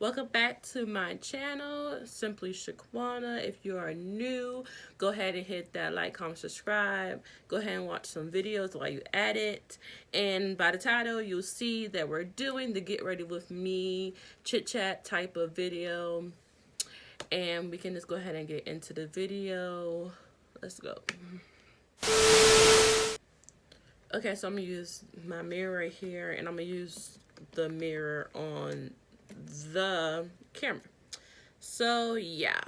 Welcome back to my channel, Simply Shaquana. If you are new, go ahead and hit that like, comment, subscribe. Go ahead and watch some videos while you at it. And by the title, you'll see that we're doing the Get Ready With Me chit chat type of video. And we can just go ahead and get into the video. Let's go. Okay, so I'm gonna use my mirror right here, and I'm gonna use the mirror on the camera. So yeah,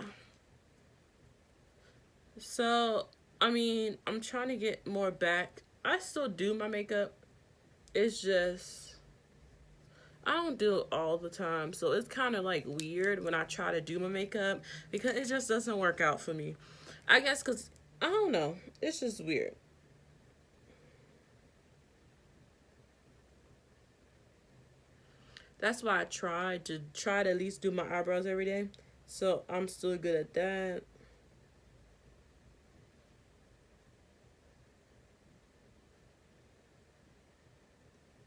so I'm trying to get more back. I still do my makeup, it's just I don't do it all the time, so it's kind of like weird when I try to do my makeup because it just doesn't work out for me. I guess because I don't know, it's just weird. That's why I tried to at least do my eyebrows every day. So I'm still good at that.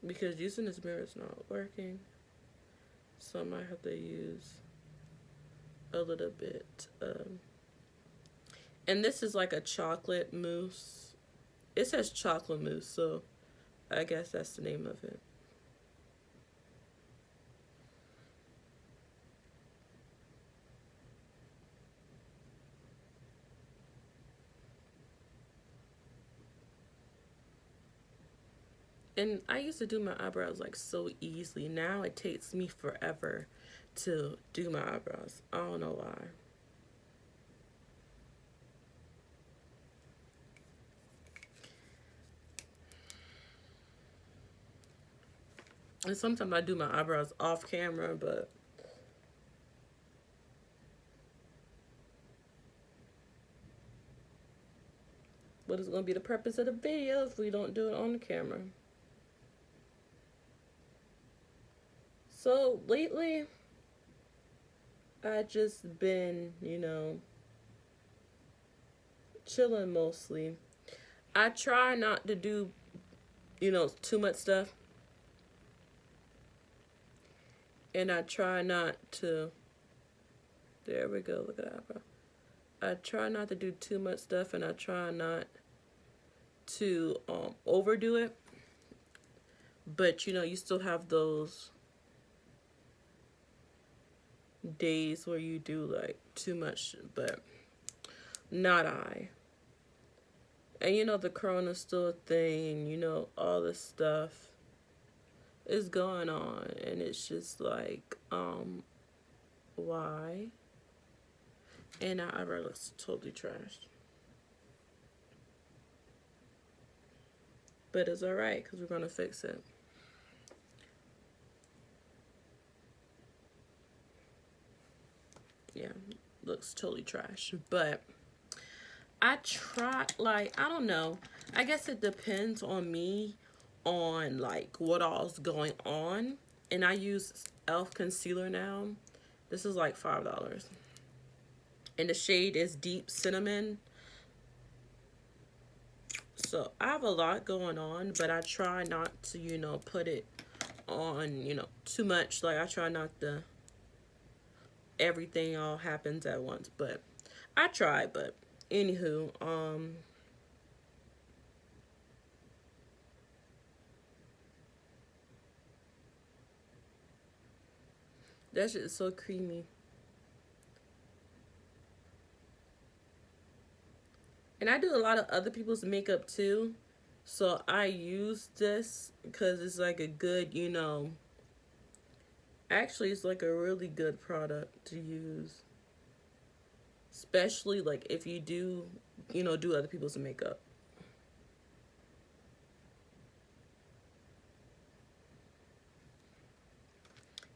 Because using this mirror is not working. So I might have to use a little bit. And this is like a chocolate mousse. It says chocolate mousse, so I guess that's the name of it. And I used to do my eyebrows like so easily. Now it takes me forever to do my eyebrows. I don't know why. And sometimes I do my eyebrows off camera, but what is going to be the purpose of the video if we don't do it on the camera? So lately, I just been, chilling mostly. I try not to do, too much stuff. And I try not to, there we go, look at that eyebrow. I try not to do too much stuff, and I try not to overdo it. But, you still have those days where you do like too much, but not I. And the corona's still a thing, all this stuff is going on, and it's just like, why? And our eyebrow looks totally trashed. But it's alright, because we're gonna fix it. Yeah, looks totally trash. But I try, like, I don't know. I guess it depends on me on like what all's going on. And I use e.l.f. concealer now. This is like $5. And the shade is Deep Cinnamon. So I have a lot going on, but I try not to, put it on, too much. Like I try not to everything all happens at once, but I try. But anywho, that shit is so creamy. And I do a lot of other people's makeup too, so I use this because it's like a good, actually it's like a really good product to use, especially like if you do do other people's makeup.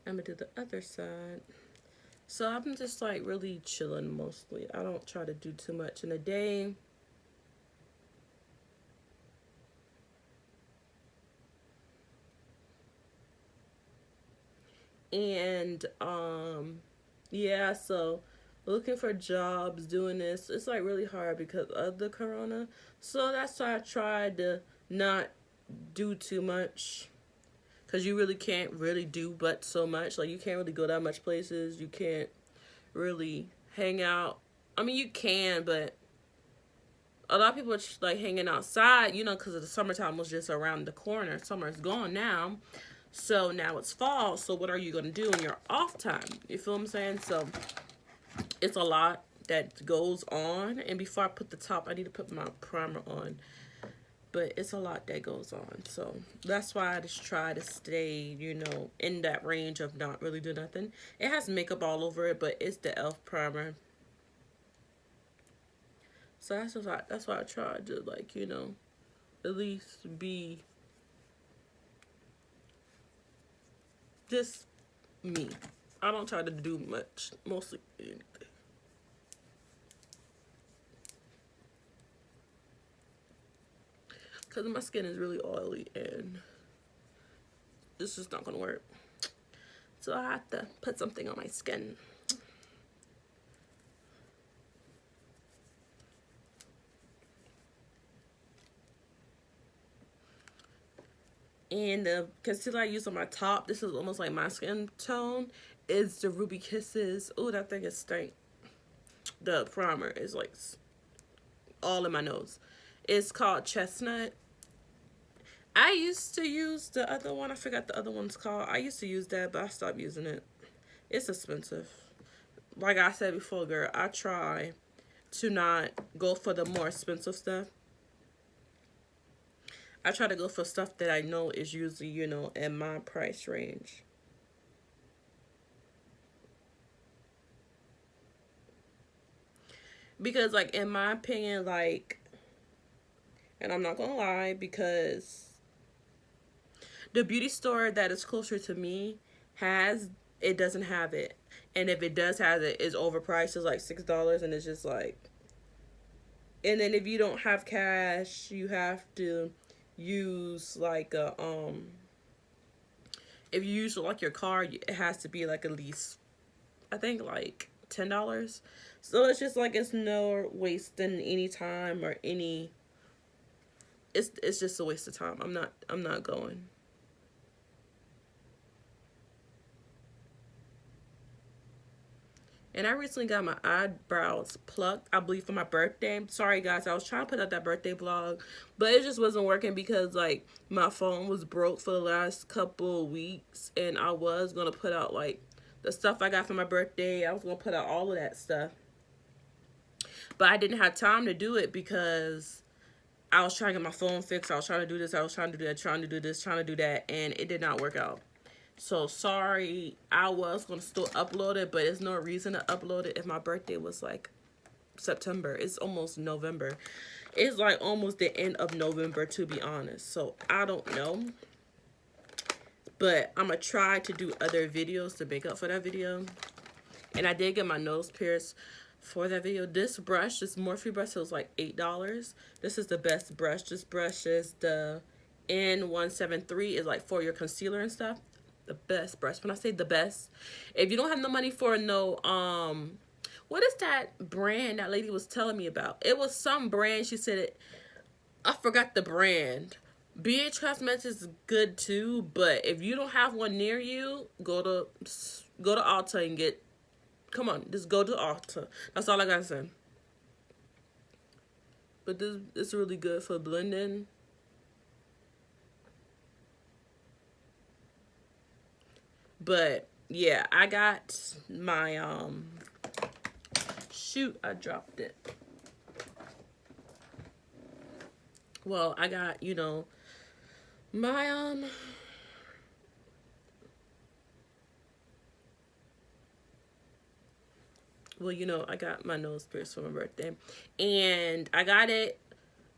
I'm gonna do the other side. So I'm just like really chilling mostly. I don't try to do too much in a day. And yeah, so looking for jobs, doing this, it's like really hard because of the corona. So that's why I tried to not do too much, because you really can't really do but so much. Like, you can't really go that much places. You can't really hang out. I mean, you can, but a lot of people are just, like, hanging outside, you know, because the summertime was just around the corner. Summer's gone now. So now it's fall. So what are you going to do in your off time? You feel what I'm saying? So it's a lot that goes on. And before I put the top, I need to put my primer on. But it's a lot that goes on. So that's why I just try to stay, you know, in that range of not really do nothing. It has makeup all over it, but it's the e.l.f. primer. So that's why I try to, like, you know, at least be just me. I don't try to do much, mostly anything. Because my skin is really oily and this is not going to work. So I have to put something on my skin. And the concealer I use on my top, this is almost like my skin tone, is the Ruby Kisses. Oh, that thing is stank. The primer is like all in my nose. It's called Chestnut. I used to use the other one. I forgot the other one's called. I used to use that, but I stopped using it. It's expensive. Like I said before, girl, I try to not go for the more expensive stuff. I try to go for stuff that I know is usually, you know, in my price range. Because, like, in my opinion, like, and I'm not gonna lie, because the beauty store that is closer to me it doesn't have it. And if it does have it, it's overpriced. It's like $6, and it's just like, and then if you don't have cash, you have to use like a if you use like your card, it has to be like at least, I think, like $10. So it's just like, it's no wasting any time or any, it's just a waste of time. I'm not going. And I recently got my eyebrows plucked, I believe, for my birthday. Sorry, guys. I was trying to put out that birthday vlog, but it just wasn't working because, like, my phone was broke for the last couple of weeks. And I was going to put out, like, the stuff I got for my birthday. I was going to put out all of that stuff. But I didn't have time to do it because I was trying to get my phone fixed. I was trying to do this. I was trying to do that, trying to do this, trying to do that. And it did not work out. So sorry, I was going to still upload it, but there's no reason to upload it if my birthday was like September. It's almost November. It's like almost the end of November, to be honest. So I don't know. But I'm going to try to do other videos to make up for that video. And I did get my nose pierced for that video. This brush, this Morphe brush, it was like $8. This is the best brush. This brush is the N173. It's like for your concealer and stuff. The best brush. When I say the best, if you don't have no money for no what is that brand that lady was telling me about? It was some brand. She said it, I forgot the brand. BH Cosmetics is good too, but if you don't have one near you, go to Ulta and get, come on, just go to Ulta. That's all I gotta say. But this is really good for blending. But yeah, I got my shoot, I dropped it. Well, I got, you know, my well, you know, I got my nose pierced for my birthday, and I got it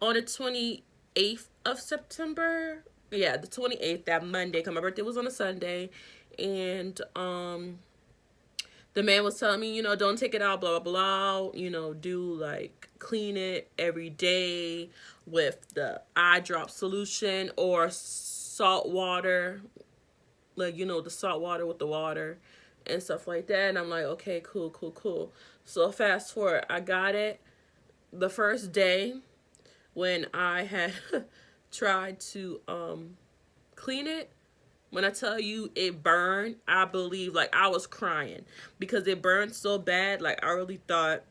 on the 28th of September. Yeah, the 28th, that Monday, because my birthday was on a Sunday. And the man was telling me, you know, don't take it out, blah, blah, blah. You know, do, like, clean it every day with the eye drop solution or salt water. Like, you know, the salt water with the water and stuff like that. And I'm like, okay, cool, cool, cool. So fast forward, I got it the first day when I had tried to clean it. When I tell you it burned, I believe, like, I was crying because it burned so bad. Like, I really thought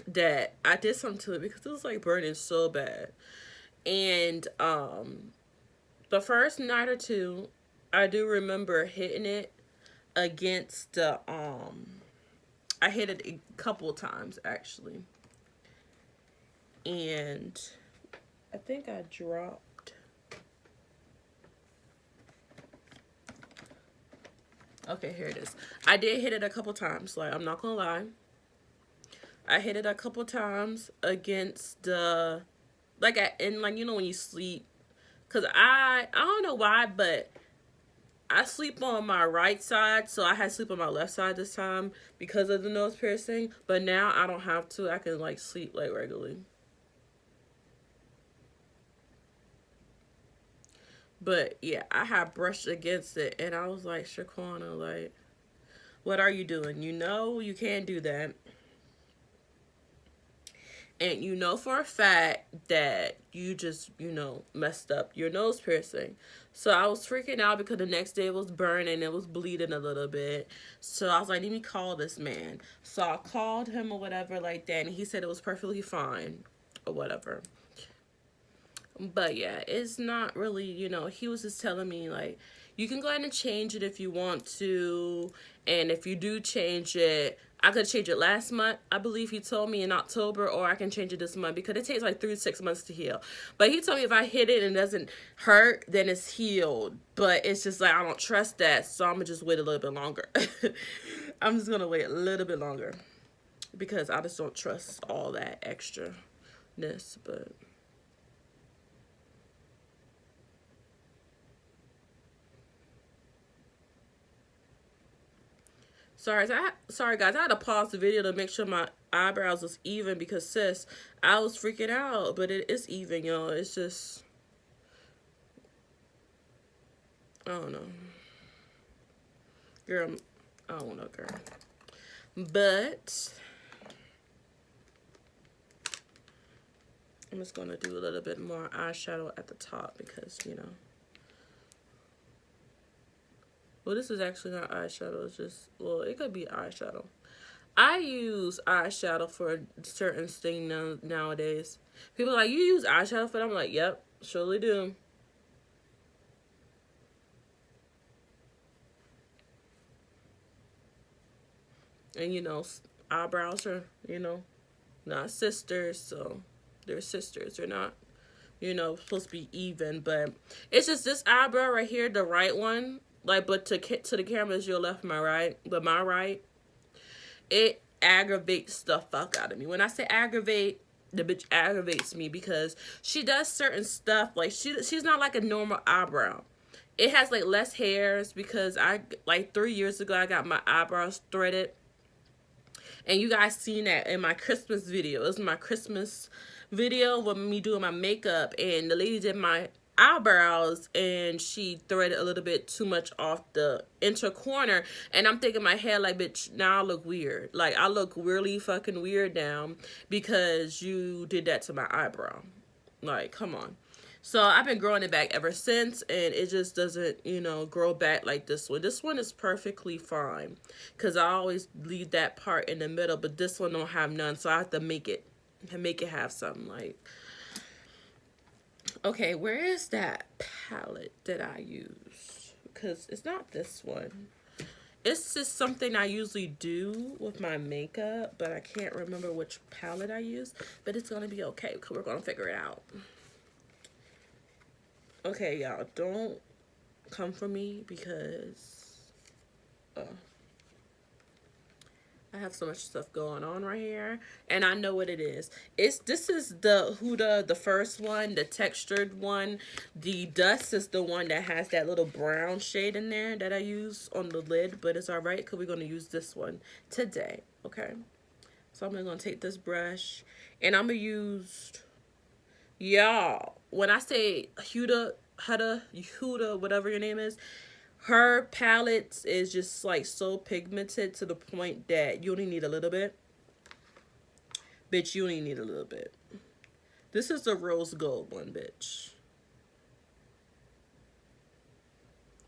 that I did something to it because it was like burning so bad. And the first night or two, I do remember hitting it against the I hit it a couple of times actually. And I think I dropped. Okay, here it is. I did hit it a couple times, like, I'm not gonna lie. I hit it a couple times against the, like, and like, you know, when you sleep, cause I don't know why, but I sleep on my right side, so I had to sleep on my left side this time because of the nose piercing. But now I don't have to. I can like sleep like regularly. But yeah, I had brushed against it, and I was like, Shaquana, like, what are you doing? You know you can't do that. And you know for a fact that you just, you know, messed up your nose piercing. So I was freaking out because the next day it was burning, it was bleeding a little bit. So I was like, let me call this man. So I called him or whatever like that, and he said it was perfectly fine or whatever. But yeah, it's not really, you know, he was just telling me, like, you can go ahead and change it if you want to. And if you do change it, I could change it last month. I believe he told me in October, or I can change it this month because it takes like 3 to 6 months to heal. But he told me if I hit it and it doesn't hurt, then it's healed. But it's just like, I don't trust that. So I'm going to just wait a little bit longer. I'm just going to wait a little bit longer because I just don't trust all that extraness. But sorry guys, I had to pause the video to make sure my eyebrows was even because sis, I was freaking out, but it is even, y'all. It's just, I don't know, girl. I don't know, girl. But I'm just gonna do a little bit more eyeshadow at the top because, you know. Well, this is actually not eyeshadow. It's just, well, it could be eyeshadow. I use eyeshadow for certain things nowadays. People are like, you use eyeshadow for that? I'm like, yep, surely do. And, you know, eyebrows are, you know, not sisters, so they're sisters. They're not, you know, supposed to be even, but it's just this eyebrow right here, the right one, like, but to the camera is your left, my right, but my right, it aggravates the fuck out of me. When I say aggravate, the bitch aggravates me because she does certain stuff, like, she's not like a normal eyebrow. It has like less hairs because I, like, 3 years ago I got my eyebrows threaded. And you guys seen that in my Christmas video. It was my Christmas video with me doing my makeup. And the lady did my eyebrows and she threaded a little bit too much off the inner corner. And I'm thinking in my head, like, bitch, now I look weird. Like, I look really fucking weird now because you did that to my eyebrow. Like, come on. So I've been growing it back ever since, and it just doesn't, you know, grow back like this one. This one is perfectly fine because I always leave that part in the middle, but this one don't have none, so I have to make it have something. Like, okay, where is that palette that I use? Because it's not this one. It's just something I usually do with my makeup, but I can't remember which palette I use. But it's going to be okay because we're going to figure it out. Okay, y'all, don't come for me because I have so much stuff going on right here, and I know what it is. This is the Huda, the first one, the textured one. The dust is the one that has that little brown shade in there that I use on the lid, but it's all right because we're going to use this one today, okay? So I'm going to take this brush, and I'm going to use, y'all, when I say Huda, whatever your name is, her palette is just like so pigmented to the point that you only need a little bit. Bitch, you only need a little bit. This is the rose gold one, bitch.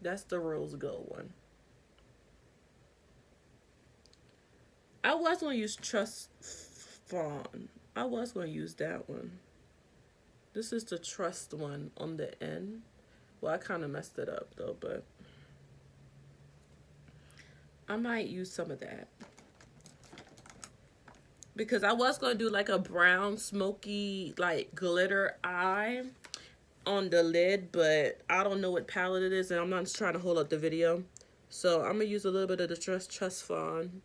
That's the rose gold one. I was going to use Trust Fawn. I was going to use that one. This is the Trust one on the end. Well, I kind of messed it up though, but I might use some of that. Because I was going to do like a brown smoky like glitter eye on the lid, but I don't know what palette it is and I'm not just trying to hold up the video. So I'm going to use a little bit of the Trust Fawn.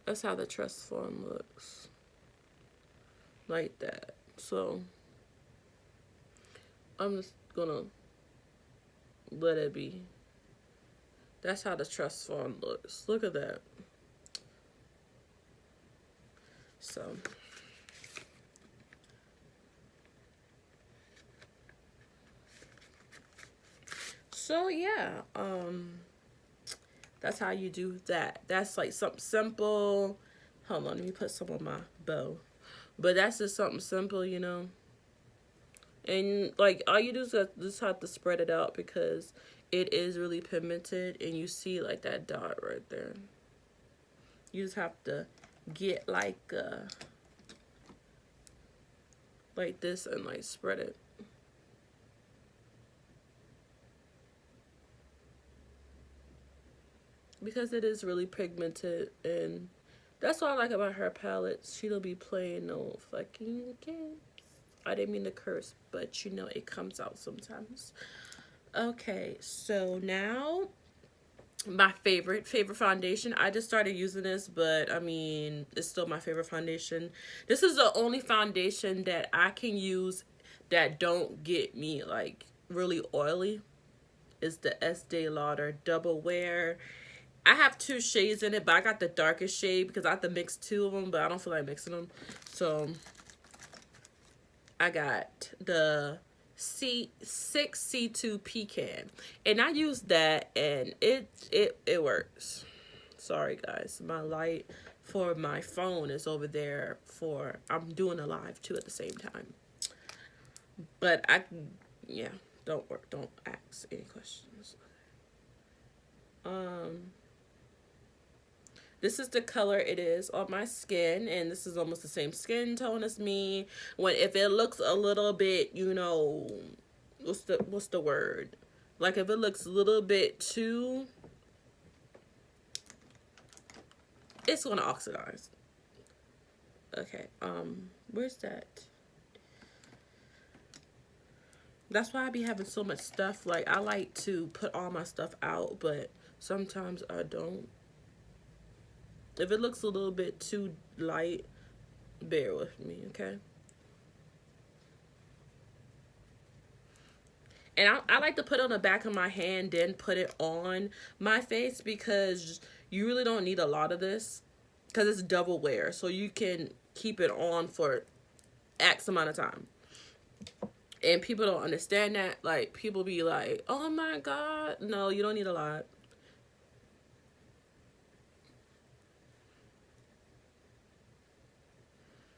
That's how the Trust Fawn looks. Like that. So I'm just going to let it be. That's how the Trust Fawn looks. Look at that. So yeah, that's how you do that. That's like something simple. Hold on, let me put some on my bow. But that's just something simple, you know. And like all you do is just have to spread it out because it is really pigmented and you see like that dot right there. You just have to get like this and like spread it. Because it is really pigmented, and that's what I like about her palettes. She don't be playing no fucking games. I didn't mean to curse, but you know it comes out sometimes. Okay, so now my favorite foundation. I just started using this, but I mean it's still my favorite foundation. This is the only foundation that I can use that don't get me like really oily. Is the Estee Lauder Double Wear. I have 2 shades in it, but I got the darkest shade because I have to mix 2 of them, but I don't feel like mixing them. So I got the C2 Pecan, and I use that, and it works. Sorry guys, my light for my phone is over there for I'm doing a live too at the same time. But yeah, don't ask any questions. This is the color it is on my skin, and this is almost the same skin tone as me. If it looks a little bit, you know, what's the word? Like if it looks a little bit too, it's gonna oxidize. Okay, where's that? That's why I be having so much stuff. Like I like to put all my stuff out, but sometimes I don't. If it looks a little bit too light, bear with me, okay? And I like to put it on the back of my hand, then put it on my face because you really don't need a lot of this because it's double wear. So you can keep it on for X amount of time. And people don't understand that. Like, people be like, oh my God. No, you don't need a lot.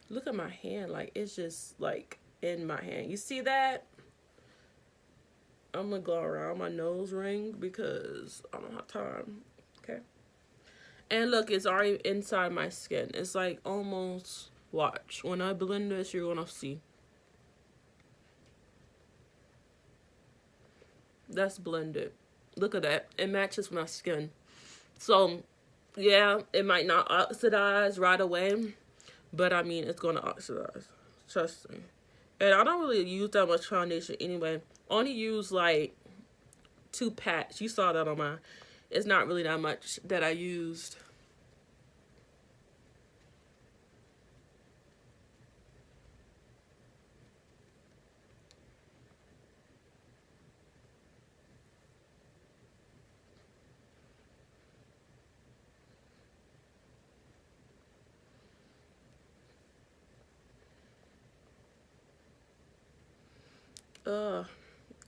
Look at my hand. Like, it's just, like, in my hand. You see that? I'm going to go around my nose ring because I don't have time. Okay? And look, it's already inside my skin. It's, like, almost... Watch. When I blend this, you're going to see. That's blended. Look at that. It matches my skin. So, yeah, it might not oxidize right away. But, I mean, it's going to oxidize. Trust me. And I don't really use that much foundation anyway. Only use, like, 2 pats. You saw that on my... It's not really that much that I used.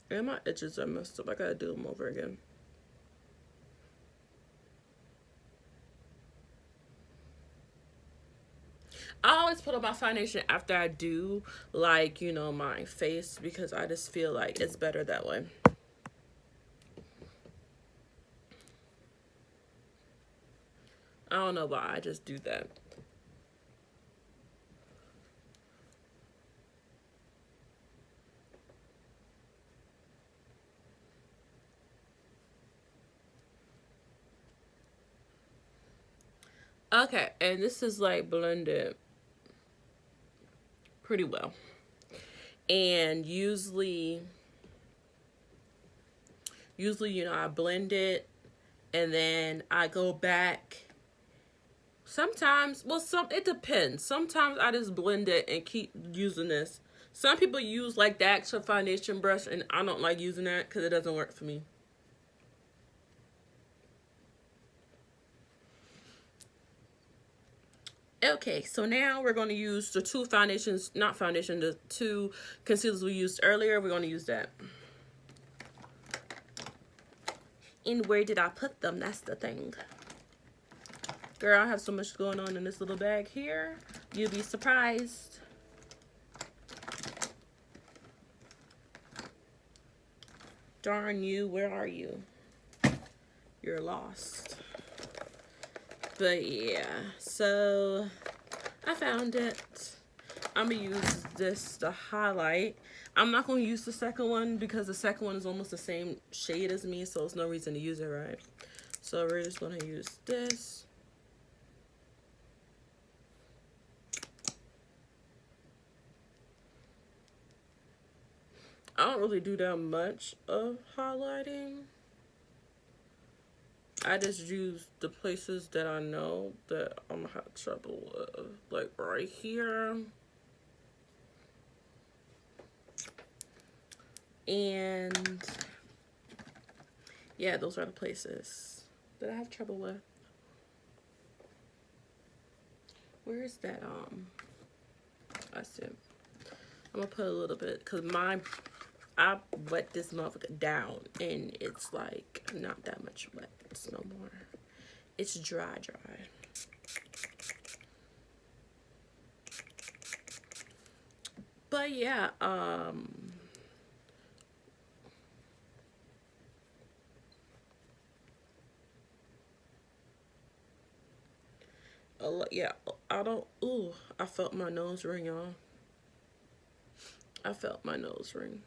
And my edges are messed up. I gotta do them over again. I always put on my foundation after I do, like, you know, my face, because I just feel like it's better that way. I don't know why, I just do that. Okay, and this is like blended pretty well. And usually, you know, I blend it and then I go back. Sometimes, well, it depends. Sometimes I just blend it and keep using this. Some people use like the actual foundation brush, and I don't like using that because it doesn't work for me. Okay, so now we're going to use the two foundations, not foundation, the two concealers we used earlier. We're going to use that. And where did I put them? That's the thing. Girl, I have so much going on in this little bag here. You'll be surprised. Darn you, where are you? You're lost. But yeah, so I found it. I'm gonna use this to highlight. I'm not gonna use the second one because the second one is almost the same shade as me, so there's no reason to use it, right? So we're just gonna use this. I don't really do that much of highlighting. I just use the places that I know that I'm gonna have trouble with, like right here. And yeah, those are the places that I have trouble with. Where is that? I see. I'm gonna put a little bit because I wet this motherfucker down and it's like not that much wet. It's no more. It's dry. But yeah, yeah, I don't, ooh, I felt my nose ring, y'all. I felt my nose ring.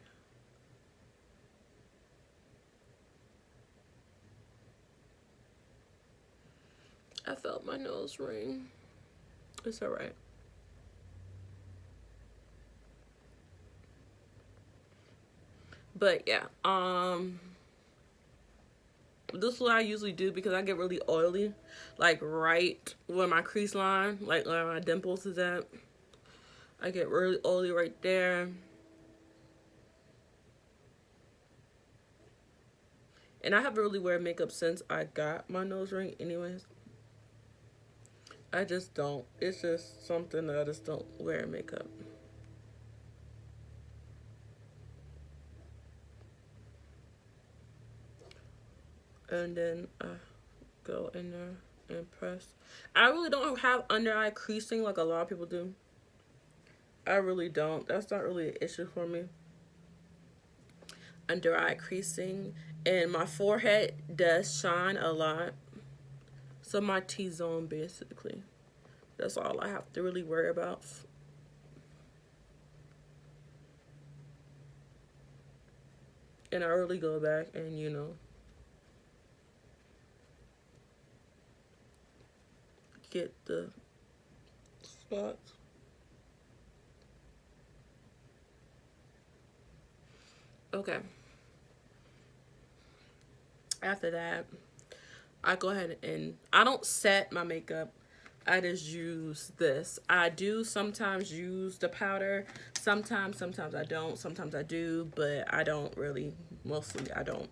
I felt my nose ring. It's all right. But yeah, this is what I usually do because I get really oily, like right where my crease line, like where my dimples is at. I get really oily right there. And I haven't really wear makeup since I got my nose ring anyways. I just don't. It's just something that I just don't wear makeup. And then I go in there and press. I really don't have under eye creasing like a lot of people do. I really don't. That's not really an issue for me. Under eye creasing. And my forehead does shine a lot. So my T-zone basically. That's all I have to really worry about. And I really go back and, you know, get the spots. Okay. After that, I go ahead and I don't set my makeup. I just use this. I do sometimes use the powder. Sometimes I don't. Sometimes I do, but I don't really. Mostly I don't.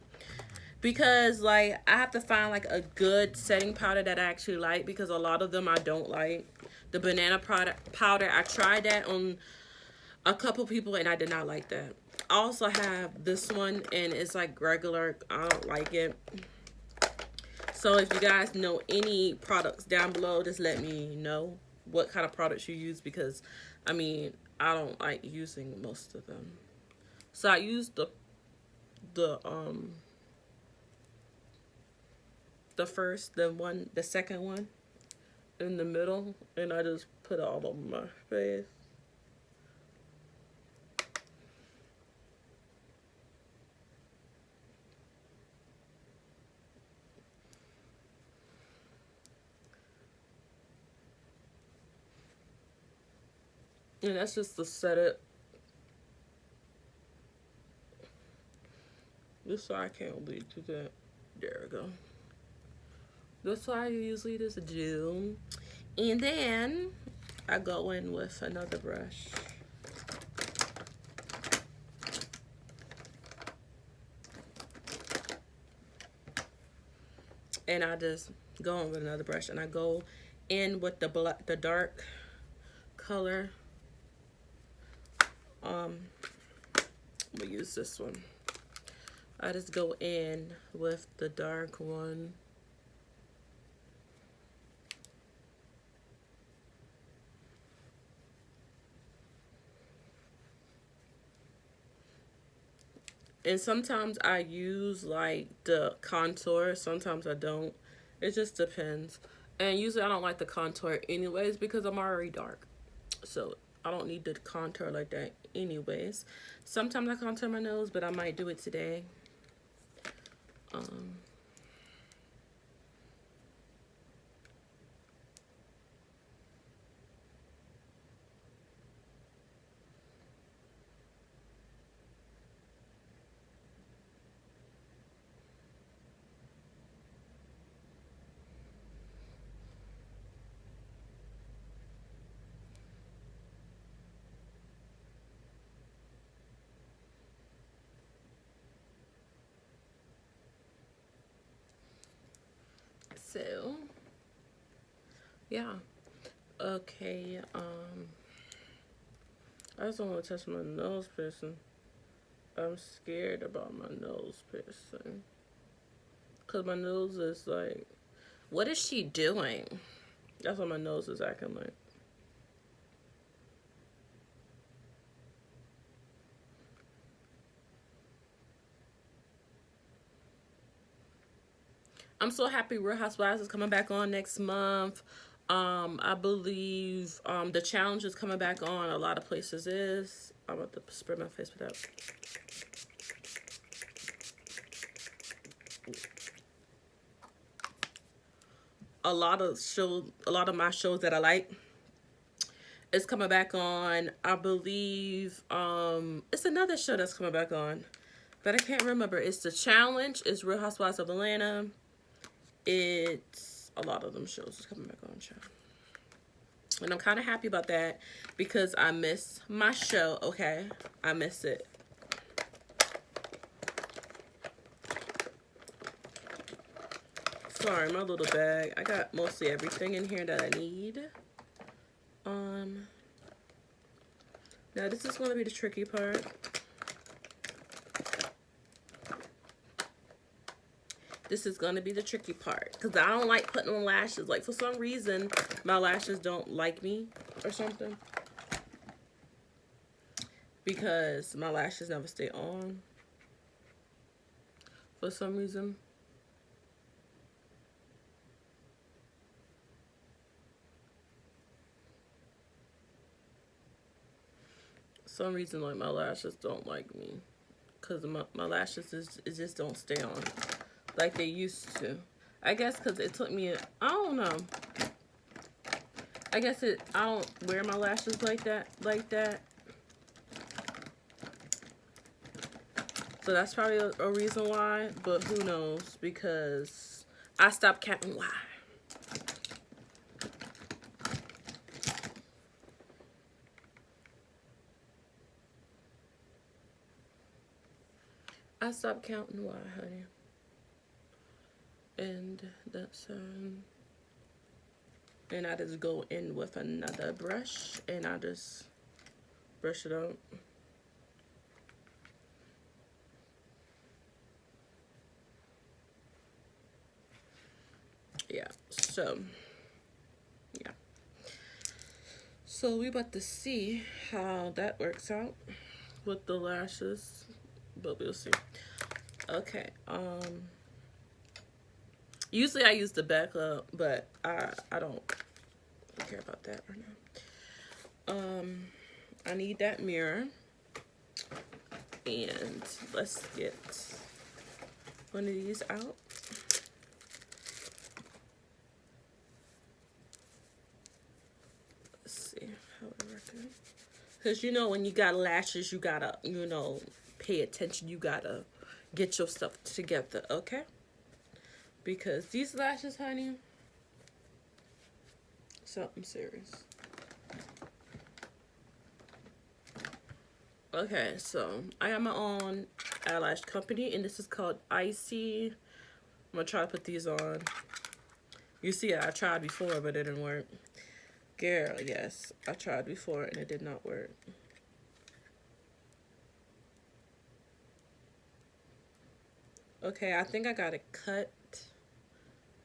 Because like I have to find like a good setting powder that I actually like because a lot of them I don't like. The banana powder, I tried that on a couple people and I did not like that. I also have this one and it's like regular. I don't like it. So if you guys know any products down below, just let me know. what kind of products you use, because I mean, I don't like using most of them. So I use the the second one in the middle, and I just put it all over my face. And that's just to set it. This side I can't really do that. There we go. That's what I usually just do. And then I go in with another brush. And I just go in with another brush, and I go in with the dark color. I'm gonna use this one. I just go in with the dark one. And sometimes I use like the contour, sometimes I don't. It just depends. And usually I don't like the contour anyways because I'm already dark. So I don't need the contour like that anyways. Sometimes I contour my nose, but I might do it today. So yeah. Okay, I just don't want to touch my nose piercing. I'm scared about my nose piercing. Because my nose is like, what is she doing? That's what my nose is acting like. I'm so happy Real Housewives is coming back on next month. I believe the challenge is coming back on. A lot of places is. I'm about to spray my face with that. A lot of my shows that I like is coming back on. I believe it's another show that's coming back on, but I can't remember. It's the challenge. It's Real Housewives of Atlanta. It's a lot of them shows is coming back on, child. And I'm kind of happy about that because I miss my show. Okay, I miss it. Sorry, my little bag. I got mostly everything in here that I need. Now this is going to be the tricky part. This is going to be the tricky part because I don't like putting on lashes. Like, for some reason, my lashes don't like me or something. Because my lashes never stay on. For some reason. Some reason, like, my lashes don't like me. Because my lashes just don't stay on like they used to. I guess because it took me, I don't know. I guess I don't wear my lashes like that. So that's probably a reason why, but who knows, because I stopped counting why. I stopped counting why, honey. And that's and I just go in with another brush and I just brush it out. Yeah, so yeah. So we about to see how that works out with the lashes, but we'll see. Okay, usually I use the backup, but I don't care about that right now. I need that mirror, and let's get one of these out. Let's see how it works. Because you know, when you got lashes, you gotta, you know, pay attention. You gotta get your stuff together, okay? Because these lashes, honey, something serious. Okay, so I got my own eyelash company, and this is called Icy. I'm gonna try to put these on. You see, I tried before, but it didn't work. Girl, yes, I tried before, and it did not work. Okay, I think I got it cut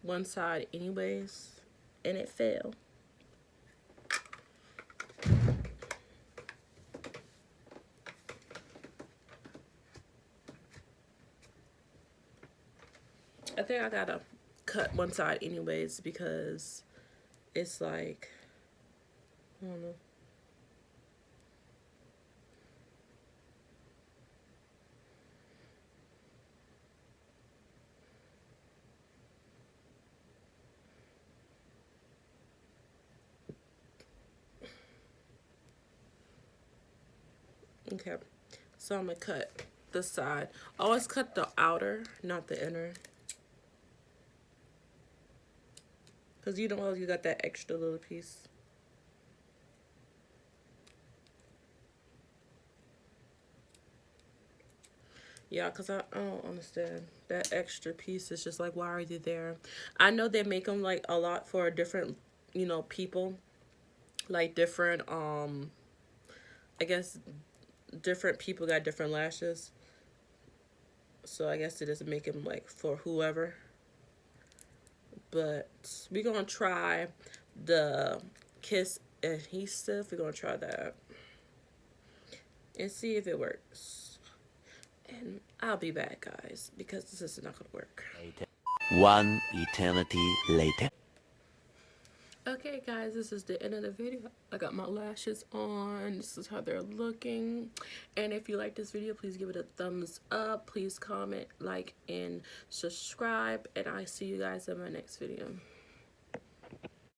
one side anyways, and it fell. I think I gotta cut one side anyways because it's like, I don't know. Okay, so I'm gonna cut the side. Always cut the outer, not the inner. Because you know you got that extra little piece. Yeah, because I don't understand. That extra piece is just like, why are they there? I know they make them like a lot for different, you know, people. Like different, I guess different people got different lashes. So I guess it doesn't make them like for whoever. But we're going to try the Kiss adhesive. We're going to try that and see if it works. And I'll be back, guys, because this is not going to work. One eternity later. Okay, guys, this is the end of the video. I got my lashes on. This is how they're looking. And if you like this video, please give it a thumbs up. Please comment, like, and subscribe. And I see you guys in my next video.